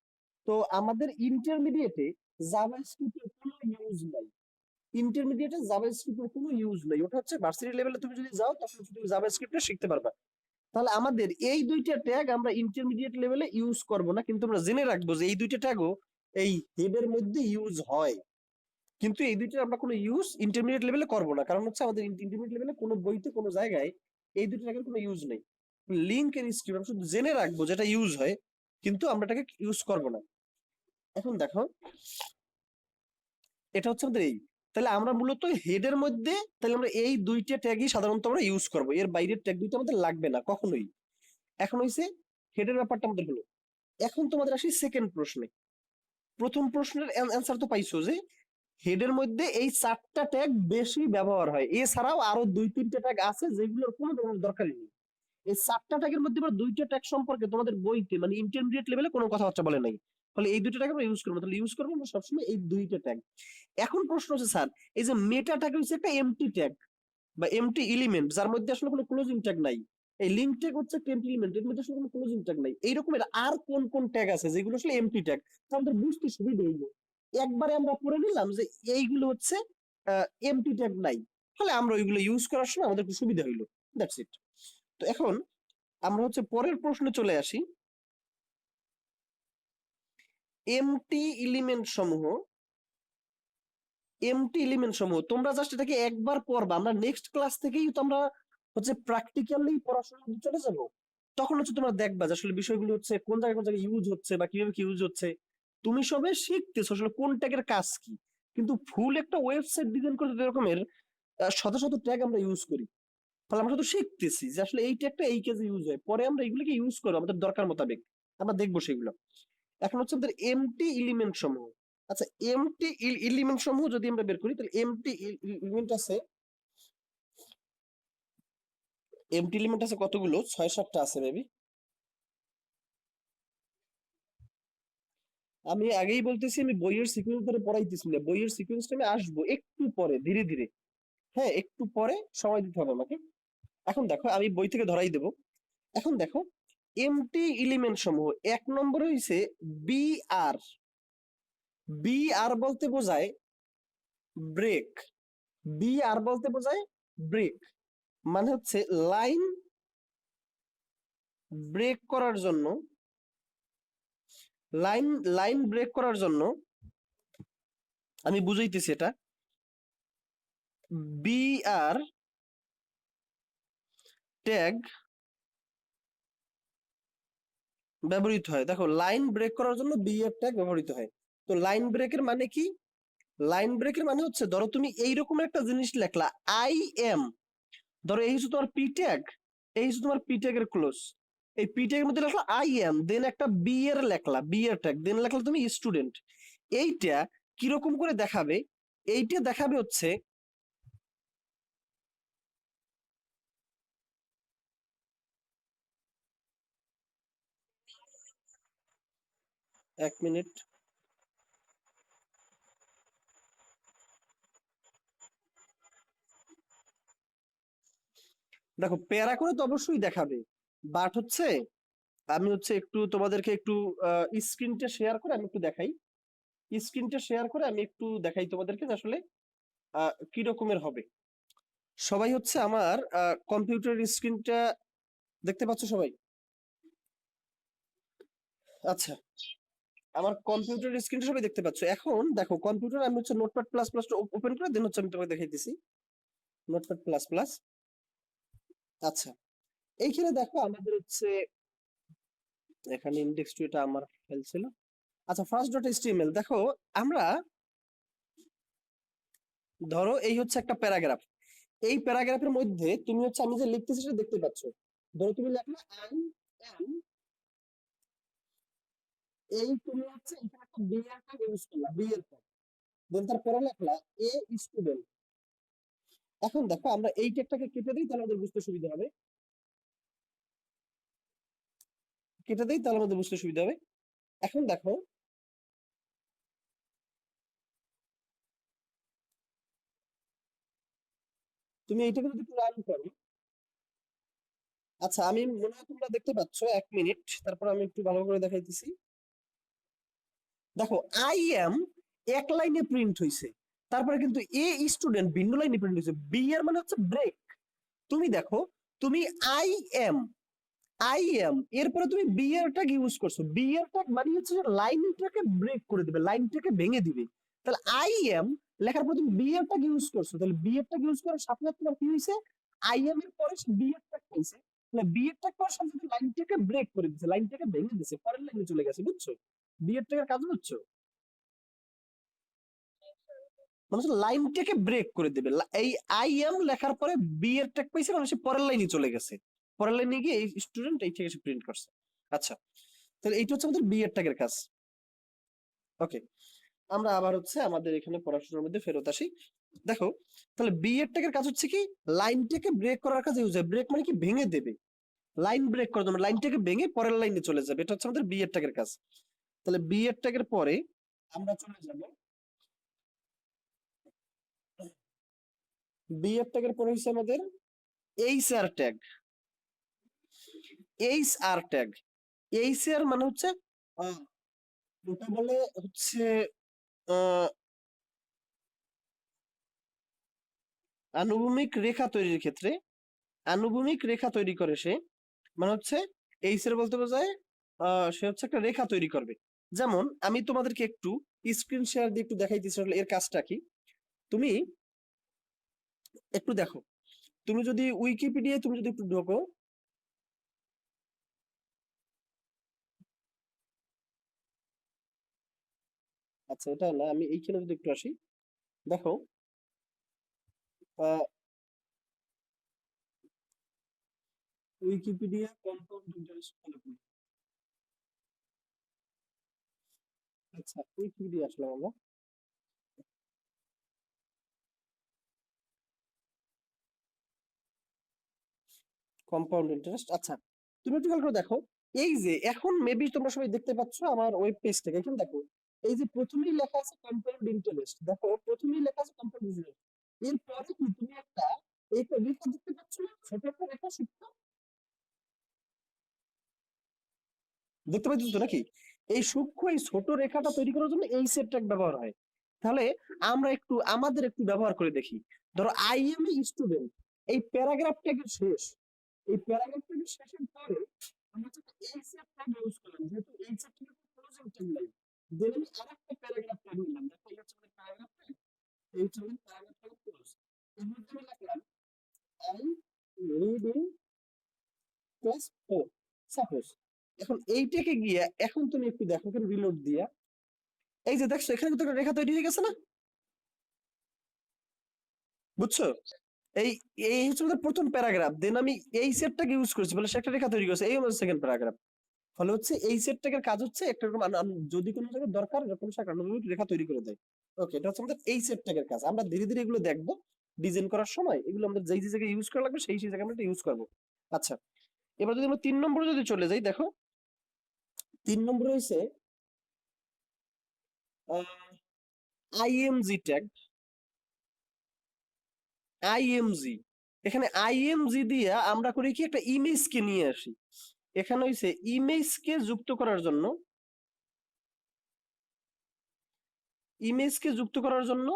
তো আমাদের ইন্টারমিডিয়েটে জাভাস্ক্রিপ্টের কোনো ইউজ নাই। ইন্টারমিডিয়েটে জাভাস্ক্রিপ্টের কোনো ইউজ নাই। ওটা হচ্ছে ভার্সিটি লেভেলে তুমি যদি যাও তখন তুমি জাভাস্ক্রিপ্টটা শিখতে পারবা। তাহলে আমাদের এই দুইটা ট্যাগ আমরা ইন্টারমিডিয়েট লেভেলে ইউজ করব না, কিন্তু আমরা জেনে রাখবো যে এই দুইটা ট্যাগও এই হেডের মধ্যে ইউজ হয়। কিন্তু এই দুইটার আমরা কোনো ইউজ ইন্টারমিডিয়েট লেভেলে করবো না, কারণ হচ্ছে আমাদের ইন্টারমিডিয়েট লেভেলে কোনো বইতে কোনো জায়গায় এই দুইটা ট্যাগের কোনো ইউজ নেই। লিঙ্ক এর স্ক্রিপ্ট আমরা শুধু জেনে রাখবো যেটা ইউজ হয়, কিন্তু আমরা এটাকে ইউজ করব না। এখন দেখো, এটা হচ্ছে আমাদের এই, তাহলে আমরা মূলত হেডের মধ্যে তাহলে আমরা এই দুইটা ট্যাগই সাধারণত আমরা ইউজ করব, এর বাইরের ট্যাগ দুইটা আমাদের লাগবে না কখনোই। এখন হইছে হেডের ব্যাপারটা আমাদের হলো। এখন তোমাদের আসি সেকেন্ড প্রশ্নে। প্রথম প্রশ্নের অ্যান্সার তো পাইছো যে হেডের মধ্যে এই 4টা ট্যাগ বেশি ব্যবহার হয়, এছাড়াও আরো 2-3টা ট্যাগ আছে যেগুলোর কোনো দরকারই নেই। এই 4টা ট্যাগের মধ্যে আবার 2টা ট্যাগ সম্পর্কে তোমাদের বইতে মানে ইন্টারমিডিয়েট লেভেলে কোনো কথাবার্তা বলে নাই। ফলে এই দুইটা ট্যাগ আমরা ইউজ করবো, তাহলে ইউজ করবো আমরা সবসময় এই দুইটা ট্যাগ। এখন প্রশ্ন হচ্ছে স্যার, এই যে মেটা ট্যাগ হচ্ছে একটা এমটি ট্যাগ বা এমটি এলিমেন্ট, যার মধ্যে আসলে কোনো ক্লোজিং ট্যাগ নাই। এই লিঙ্ক ট্যাগ হচ্ছে একটা এমটি এলিমেন্ট, এর মধ্যে আসলে কোনো ক্লোজিং ট্যাগ নাই। এই রকমের আর কোন কোন ট্যাগ আছে যেগুলো আসলে এমটি ট্যাগ, আমাদের বুঝতে সুবিধা হইলো। একবারে আমরা পড়ে নিলাম যে এইগুলো হচ্ছে এমটি ট্যাগ নাই, ফলে আমরা ওইগুলো ইউজ করার সময় আমাদের একটু সুবিধা হইলো। That's it. তো এখন আমরা হচ্ছে পরের প্রশ্নে চলে আসি। এমটি এলিমেন্ট সমূহ তোমরা জাস্ট এটাকে একবার পড়বা, আমরা নেক্সট ক্লাস থেকেই তো আমরা হচ্ছে প্র্যাকটিক্যালি পড়াশোনা চলে যাব। তখন হচ্ছে তোমরা দেখবা যে আসলে বিষয়গুলো হচ্ছে কোন জায়গায় ইউজ হচ্ছে বা কিভাবে কি ইউজ হচ্ছে। তুমি সবে শিখতেছো আসলে কোন ট্যাগের কাজ কি, কিন্তু ফুল একটা ওয়েবসাইট ডিজাইন করতে এরকমের শত শত ট্যাগ আমরা ইউজ করি। ফলে আমরা শুধু শিখতেছি যে আসলে এই ট্যাগটা এই কাজে ইউজ হয়, পরে আমরা এগুলোকে ইউজ করবো আমাদের দরকার মোতাবেক, আমরা দেখবো সেগুলো। এখন হচ্ছে আমাদের এমটি এলিমেন্ট সমূহ। আচ্ছা, এমটি এলিমেন্ট সমূহ যদি আমরা বের করি, তাহলে এমটি এলিমেন্ট আছে কতগুলো, 6-7টা আছে মেবি। আমি আগেই বলতেছি আমি বইয়ের সিকোয়েন্স ধরে পড়াইতেছি না, বইয়ের সিকোয়েন্সটা আমি আসবো একটু পরে ধীরে ধীরে। হ্যাঁ, একটু পরে সময় দিতে হবে আমাকে। এখন দেখো আমি বই থেকে ধরাই দেবো। এখন দেখো, এমটি এলিমেন্ট সমূহ 1 নম্বরে হইছে বিআর। বিআর বলতে বোঝায় ব্রেক। বিআর বলতে বোঝায় ব্রেক, মানে হচ্ছে লাইন ব্রেক করার জন্য লাইন লাইন ব্রেক করার জন্য আমি বুঝাইতেছি এটা। বিআর ট্যাগ ব্যবহৃত হয়। দেখো, লাইন ব্রেক করার জন্য বিআর ট্যাগ ব্যবহৃত হয়। তো লাইন ব্রেকের মানে কি? লাইন ব্রেকের মানে হচ্ছে ধরো তুমি এইরকম একটা জিনিস লেখলা আই এম, ধরো এই হচ্ছে তোমার পি ট্যাগ, এই হচ্ছে তোমার পি ট্যাগের ক্লোজ। এই পি ট্যাগের মধ্যে লেখলা আই এম, দেন একটা বি এর লেখলা বি এর ট্যাগ, দেন লেখলা তুমি স্টুডেন্ট। এইটা কিরকম করে দেখাবে? এইটা দেখাবে হচ্ছে, 1 মিনিট। দেখো, প্যারা করে তো অবশ্যই দেখাবে, বাট হচ্ছে আমি হচ্ছে একটু তোমাদেরকে একটু স্ক্রিনটা শেয়ার করে আমি একটু দেখাই। স্ক্রিনটা শেয়ার করে আমি একটু দেখাই তোমাদেরকে যে আসলে কি রকমের হবে। সবাই হচ্ছে আমার কম্পিউটার স্ক্রিনটা দেখতে পাচ্ছ সবাই? আচ্ছা, আমার কম্পিউটার স্ক্রিনটা সবাই দেখতে পাচ্ছ? এখন দেখো, কম্পিউটার আমি হচ্ছে নোটপ্যাড প্লাস প্লাস ওপেন করে দেন হচ্ছে আমি তোমাকে দেখাইতেছি নোটপ্যাড প্লাস প্লাস। আচ্ছা, এইখানে দেখো আমাদের হচ্ছে এখানে ইন্ডেক্স টু এটা আমার ফাইল ছিল। আচ্ছা, ফার্স্ট ডট এইচটিএমএল দেখো, আমরা ধরো এই হচ্ছে একটা প্যারাগ্রাফ। এই প্যারাগ্রাফের মধ্যে তুমি হচ্ছে আমি যে লিখতেছি সেটা দেখতে পাচ্ছ। ধরো তুমি লেখলা আই এম, এই তুমি হচ্ছে এখানে একটা বি এর ট্যাগ ইউজ করলা, বি এর ট্যাগ, দেন তারপরে লেখলা এ স্টুডেন্ট। এখন দেখো আমরা এই ট্যাগটাকে কেটে দিই, তাহলে আমাদের বুঝতে সুবিধা হবে। কেটে দিই, তাহলে আমাদের বুঝতে সুবিধা হবে। এখন দেখো তুমি এইটাকে যদি একটু রান করো, আচ্ছা আমি মনে হয় তোমরা দেখতে পাচ্ছ, 1 মিনিট, তারপর আমি একটু ভালো করে দেখাইতেছি। দেখো আই এম এক লাইনে প্রিন্ট হইছে, তারপরে কিন্তু এ স্টুডেন্ট ভিন্ন লাইনে প্রিন্ট হইছে। বি এর মানে হচ্ছে ব্রেক। তুমি দেখো, তুমি আই এম, আই এম এরপরে তুমি বি এর ট্যাগ ইউজ করছো। বি এর ট্যাগ মানে হচ্ছে লাইনটাকে ব্রেক করে দিবে, লাইনটাকে ভেঙে দিবে। তাহলে আই এম লেখার পর তুমি বি এর ট্যাগ ইউজ করছো, তাহলে বি এর ট্যাগ ইউজ করার সাথে সাথে তোমার কি হইছে, আই এম এর পরে বি এর ট্যাগ পাইছে। তাহলে বি এর ট্যাগ পাওয়ার সাথে সাথে লাইনটাকে ব্রেক করে দিছে, লাইনটাকে ভেঙে দিছে, পরের লাইনে চলে গেছে। বুঝছো বি এর ট্যাগের কাজ? বুঝছো মানে হচ্ছে লাইনটাকে ব্রেক করে দেবে। এই আই এম লেখার পরে বি এর ট্যাগ পাইছে, মানে সে পরের লাইনে চলে গেছে। পরের লাইনে গিয়ে এই স্টুডেন্ট এই থেকে এসে প্রিন্ট করছে। আচ্ছা, তাহলে এইটা হচ্ছে আমাদের বি এর ট্যাগের কাজ। ওকে, আমরা আবার হচ্ছে আমাদের এখানে পড়াশোনার মধ্যে ফেরত আসি। দেখো, তাহলে বি এর ট্যাগের কাজ হচ্ছে কি, লাইনটাকে ব্রেক করার কাজে ইউজ হয়। ব্রেক মানে কি, ভেঙে দেবে। লাইন ব্রেক করার জন্য লাইনটাকে ভেঙে পরের লাইনে চলে যাবে, এটা হচ্ছে আমাদের বি এর ট্যাগের কাজ। তাহলে বি এর ট্যাগের পরে আমরা চলে যাব, বি এর ট্যাগের পরে হচ্ছে আমাদের H R tag. H R tag, H R মানে হচ্ছে ওটা বলে হচ্ছে আনুভূমিক রেখা তৈরির ক্ষেত্রে, আনুভূমিক রেখা তৈরি করে সে, মানে হচ্ছে এইচ এর বলতে বোঝায় সে হচ্ছে একটা রেখা তৈরি করবে। যেমন আমি তোমাদেরকে একটু স্ক্রিন শেয়ার দিয়ে একটু দেখাইতেছি আসলে এর কাজটা কি। তুমি একটু দেখো, তুমি যদি উইকিপিডিয়ায় তুমি যদি একটু ঢোকো, আচ্ছা এটা না, আমি এইখানে যদি একটু আসি, দেখো উইকিপিডিয়া কম্পাউন্ড ইন্টারেস্ট ফলো করি। আচ্ছা উইকিপিডিয়া আসলাম আমরা। কম্পাউন্ড ইন্টারেস্ট, আচ্ছা তুমি একটু খেয়াল করে দেখো, এই যে এখন মেবি তোমরা সবাই দেখতে পাচ্ছ আমার ওয়েব পেজ থেকে, এখানে দেখো এই যে প্রথমেই লেখা আছে কম্পাউন্ড ইন্টারেস্ট, দেখো প্রথমেই লেখা আছে কম্পাউন্ড ইন্টারেস্ট। এরপরে কি তুমি একটা এই রেখা দেখতে পাচ্ছ না, ছোট একটা রেখা সূক্ষ্ম দেখতে পাচ্ছ তো নাকি? এই সূক্ষ্ম এই ছোট রেখাটা তৈরি করার জন্য এই সেট ট্যাগ ব্যবহার হয়। তাহলে আমরা একটু আমাদের একটু ব্যবহার করে দেখি। ধরো আই এম এ স্টুডেন্ট, এই প্যারাগ্রাফ ট্যাগের শেষ, এই প্যারাগ্রাফ ট্যাগের শেষের পরে আমরা হচ্ছে এই সেট ট্যাগ ইউজ করলাম, যেহেতু এই সেট ট্যাগের ক্লোজিং ট্যাগ নাই। দেন আমি আরেকটা প্যারাগ্রাফ ট্যাগ নিলাম, দেখো এই হচ্ছে আমাদের প্যারাগ্রাফ ট্যাগ, এই হচ্ছে আমাদের প্যারাগ্রাফ ট্যাগ ক্লোজ। এর মধ্যে আমি লিখলাম আই রিডিং ক্লাস 4 সাপোজ। এখন এইটাকে গিয়া এখন তুমি একটু দেখো, এখানে রিলোড দিয়া, এই যে দেখছো এখানে কিন্তু একটা রেখা তৈরি হয়ে গেছে না? বুঝছো? এই এই হচ্ছে আমাদের প্রথম প্যারাগ্রাফ, দেন আমি এই সেটটাকে ইউজ করছি বলে সে একটা রেখা তৈরি করেছে, এই আমাদের সেকেন্ড প্যারাগ্রাফ। ফলে হচ্ছে এই সেটটাকে কাজ হচ্ছে একটা রকম যদি কোনো জায়গায় দরকার এরকম সে একটা অনুভূমিক রেখা তৈরি করে দেয়। ওকে, এটা হচ্ছে আমাদের এই সেটটাকের কাজ। আমরা ধীরে ধীরে এগুলো দেখবো ডিজাইন করার সময়, এগুলো আমাদের যেই যে জায়গায় ইউজ করা লাগবে সেই সেই জায়গায় আমরা ইউজ করবো। আচ্ছা, এবার যদি আমরা 3 নম্বরে যদি চলে যাই, দেখো 3 নম্বরে হয়েছে আইএমজি ট্যাগ। আইএমজি, এখানে আইএমজি দিয়ে আমরা করি কি, একটা ইমেজকে নিয়ে আসি। এখানে হইছে ইমেজকে যুক্ত করার জন্য, ইমেজকে যুক্ত করার জন্য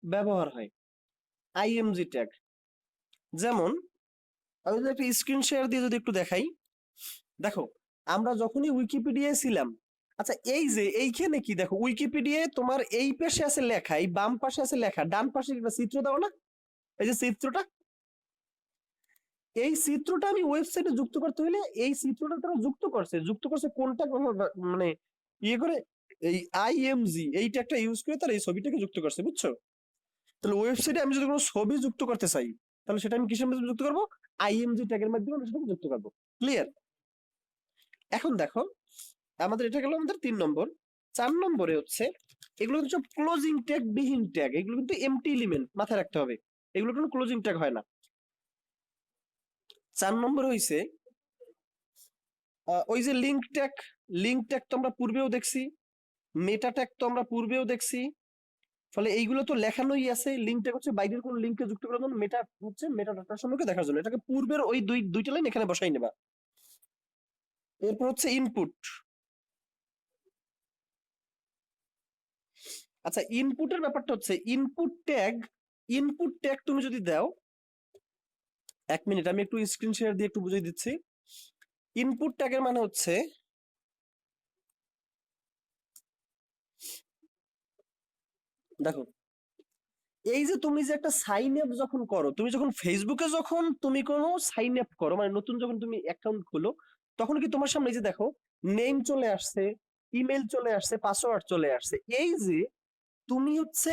ব্যবহার হয় আইএমজি ট্যাগ। যেমন আমি যদি একটা স্ক্রিন শেয়ার দিয়ে যদি একটু দেখাই, দেখো আমরা যখনই উইকিপিডিয়ায় ছিলাম, আচ্ছা এই যে এইখানে কি দেখো, উইকিপিডিয়ায় তোমার এই পাশে আছে লেখা, এই বাম পাশে আছে লেখা, ডান পাশে একটা চিত্র দাও না, এই যে চিত্রটা, এই চিত্রটা আমি ওয়েবসাইটে যুক্ত করতে হলে এই চিত্রটা তারা যুক্ত করছে কোনটা মানে ইয়ে করে এই আইএমজি এই ট্যাগটা ইউজ করে তারা এই ছবিটাকে যুক্ত করছে, বুঝছো? তাহলে ওয়েবসাইটে আমি যদি কোনো ছবি যুক্ত করতে চাই তাহলে সেটা আমি কিসের মাধ্যমে যুক্ত করবো? আইএমজি ট্যাগের মাধ্যমে আমরা সেটাকে যুক্ত করবো। ক্লিয়ার? এখন দেখো আমাদের এটা গেল আমাদের 3 নম্বর। 4 নম্বরে হচ্ছে এগুলো হচ্ছে ক্লোজিং ট্যাগ বিহীন ট্যাগ, এগুলো কিন্তু এমটি এলিমেন্ট, মাথায় রাখতে হবে, এগুলো কোনো ক্লোজিং ট্যাগ হয় না। 4 নম্বর হইছে ওই যে লিঙ্ক ট্যাগ তো আমরা পূর্বেও দেখছি, মেটা ট্যাগ তো আমরা পূর্বেও দেখছি, ফলে এইগুলো তো লেখানোই আছে। লিঙ্ক ট্যাগ হচ্ছে বাইরের কোনো লিঙ্কে যুক্ত করার জন্য, মেটা হচ্ছে মেটা ডাটা সম্পর্কে দেখার জন্য। এটাকে পূর্বের ওই দুইটা লাইন এখানে বসাই নেবা। এরপর হচ্ছে ইনপুট। আচ্ছা, ইনপুটের ব্যাপারটা হচ্ছে ইনপুট ট্যাগ তুমি যদি দাও, 1 মিনিট আমি একটু স্ক্রিন শেয়ার দিয়ে একটু বুঝিয়ে দিচ্ছি। ইনপুট ট্যাগের মানে হচ্ছে দেখো, এই যে তুমি যে একটা সাইন আপ যখন করো, তুমি যখন ফেসবুকে যখন তুমি কোনো সাইন আপ করো, মানে নতুন যখন তুমি অ্যাকাউন্ট খোলো, তখন কি তোমার সামনে এই যে দেখো নেম চলে আসছে, ইমেল চলে আসছে, পাসওয়ার্ড চলে আসছে। এই যে তুমি হচ্ছে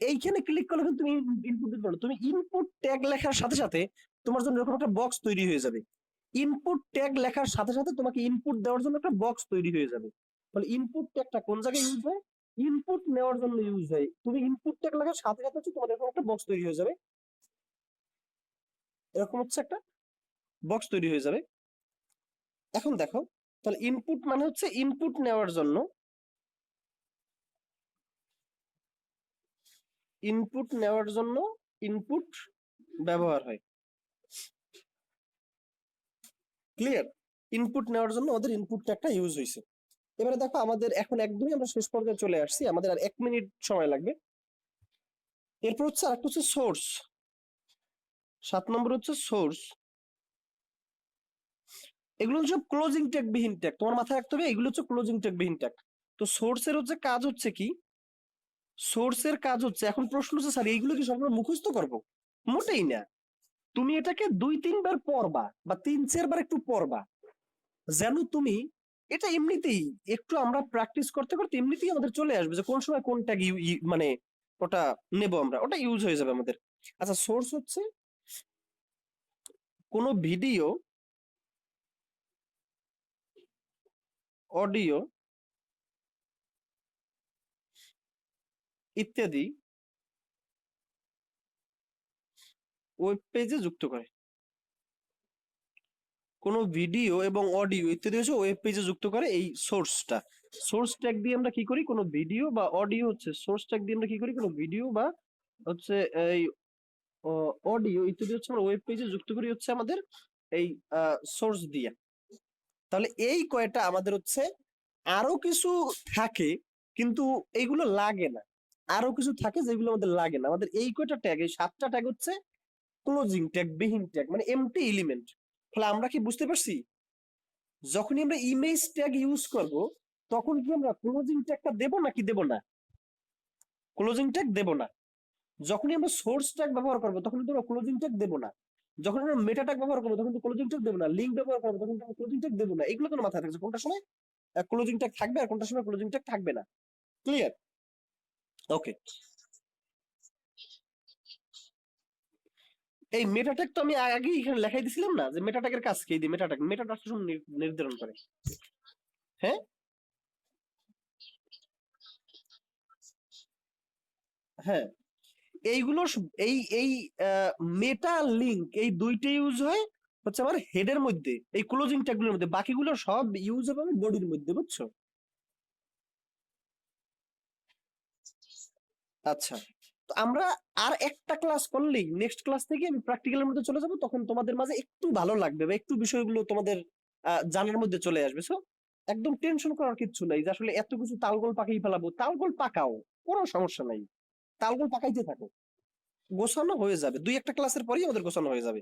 এইখানে ক্লিক করলে কিন্তু তুমি ইনপুট দিতে পারো। তুমি ইনপুট ট্যাগ লেখার সাথে সাথে তোমার জন্য এরকম একটা বক্স তৈরি হয়ে যাবে। ইনপুট ট্যাগ লেখার সাথে সাথে তোমাকে ইনপুট দেওয়ার জন্য একটা বক্স তৈরি হয়ে যাবে। তাহলে ইনপুট ট্যাগটা কোন জায়গায় ইউজ হয়? ইনপুট নেওয়ার জন্য ইউজ হয়। তুমি ইনপুট ট্যাগ লেখার সাথে সাথে হচ্ছে তোমার এরকম একটা বক্স তৈরি হয়ে যাবে, এরকম হচ্ছে একটা বক্স তৈরি হয়ে যাবে। এখন দেখো, তাহলে ইনপুট মানে হচ্ছে ইনপুট নেওয়ার জন্য, ইনপুট ব্যবহার হয়। ক্লিয়ার? ইনপুট নেওয়ার জন্য আমাদের ইনপুট ট্যাগটা ইউজ হয়েছে। এবারে দেখো আমাদের এখন একদমই আমরা শেষ পর্যায়ে চলে আসছি, আমাদের আর 1 মিনিট সময় লাগবে। এরপর হচ্ছে আরেকটা হচ্ছে সোর্স। 7 নম্বর হচ্ছে সোর্স। এগুলো হচ্ছে ক্লোজিং ট্যাগ বিহীন ট্যাগ, তোমার মাথায় রাখতে হবে এগুলো হচ্ছে ক্লোজিং ট্যাগ বিহীন ট্যাগ। তো সোর্সের হচ্ছে কাজ হচ্ছে কি? সোর্সের কাজ হচ্ছে, এখন প্রশ্ন হচ্ছে স্যার এইগুলো কি সবসময় মুখস্থ করবো? মোটেই না। তুমি এটাকে 2-3 বার পড়বা বা 3-4 বার একটু পড়বা, যেন তুমি এটা এমনিতেই একটু আমরা প্র্যাকটিস করতে করতে এমনিতেই আমাদের চলে আসবে যে কোন সময় কোন ট্যাগ মানে ওটা নেব, আমরা ওটা ইউজ হয়ে যাবে আমাদের। আচ্ছা, সোর্স হচ্ছে কোনো ভিডিও, অডিও ইত্যাদি ওয়েব পেজে যুক্ত করে। কোনো ভিডিও এবং অডিও ইত্যাদি হচ্ছে ওয়েব পেজে যুক্ত করে এই সোর্সটা। সোর্স ট্যাগ দিয়ে আমরা কি করি? কোনো ভিডিও বা অডিও হচ্ছে সোর্স ট্যাগ দিয়ে আমরা কি করি? কোনো ভিডিও বা হচ্ছে এই অডিও ইত্যাদি হচ্ছে আমরা ওয়েব পেজে যুক্ত করি হচ্ছে আমাদের এই সোর্স দিয়ে। তাহলে এই কয়টা আমাদের হচ্ছে, আরো কিছু থাকে কিন্তু এইগুলো লাগে না, আরো কিছু থাকে যেগুলো আমাদের লাগে না। আমাদের এই কয়টা ট্যাগ, এই 7টা ট্যাগ হচ্ছে ক্লোজিং ট্যাগ বিহীন ট্যাগ, মানে এমটি এলিমেন্ট। তাহলে আমরা কি বুঝতে পারছি, যখনই আমরা ইমেজ ট্যাগ ইউজ করব তখন কি আমরা ক্লোজিং ট্যাগটা দেব নাকি দেব না? ক্লোজিং ট্যাগ দেব না। যখনই আমরা সোর্স ট্যাগ ব্যবহার করব তখন কিন্তু আমরা ক্লোজিং ট্যাগ দেব না। যখন আমরা মেটা ট্যাগ ব্যবহার করব তখন কিন্তু ক্লোজিং ট্যাগ দেব না। লিংক ব্যবহার করব তখন কিন্তু ক্লোজিং ট্যাগ দেব না। এগুলো তো মাথায় থাকছে কোনটা সময় ক্লোজিং ট্যাগ থাকবে আর কোনটা সময় ক্লোজিং ট্যাগ থাকবে না। ক্লিয়ার? ওকে। এই মেটা ট্যাগ তো আমি আগেই এখানে লেখাই দিছিলাম না যে মেটা ট্যাগের কাজ কি? মেটা ট্যাগ নির্ধারণ করে। হ্যাঁ, হ্যাঁ, এইগুলো এই এই মেটা লিংক এই দুইটা ইউজ হয় হচ্ছে আমার হেডের মধ্যে, এই ক্লোজিং ট্যাগগুলোর মধ্যে। বাকিগুলো সব ইউজ হবে আমার বডির মধ্যে, বুঝছো? আচ্ছা, তো আমরা আর একটা ক্লাস করলেই নেক্সট ক্লাস থেকে আমি প্র্যাকটিক্যালের মধ্যে চলে যাব, তখন তোমাদের মাঝে একটু ভালো লাগবে বা একটু বিষয়গুলো তোমাদের জানার মধ্যে চলে আসবে। সো একদম টেনশন করার কিচ্ছু নাই যে আসলে এত কিছু তালগোল পাকিয়ে ফেলাবো। তালগোল পাকাও, কোনো সমস্যা নাই, তালগোল পাকাইতে থাকো, গোছানো হয়ে যাবে। 2-1 ক্লাসের পরেই আমাদের গোছানো হয়ে যাবে।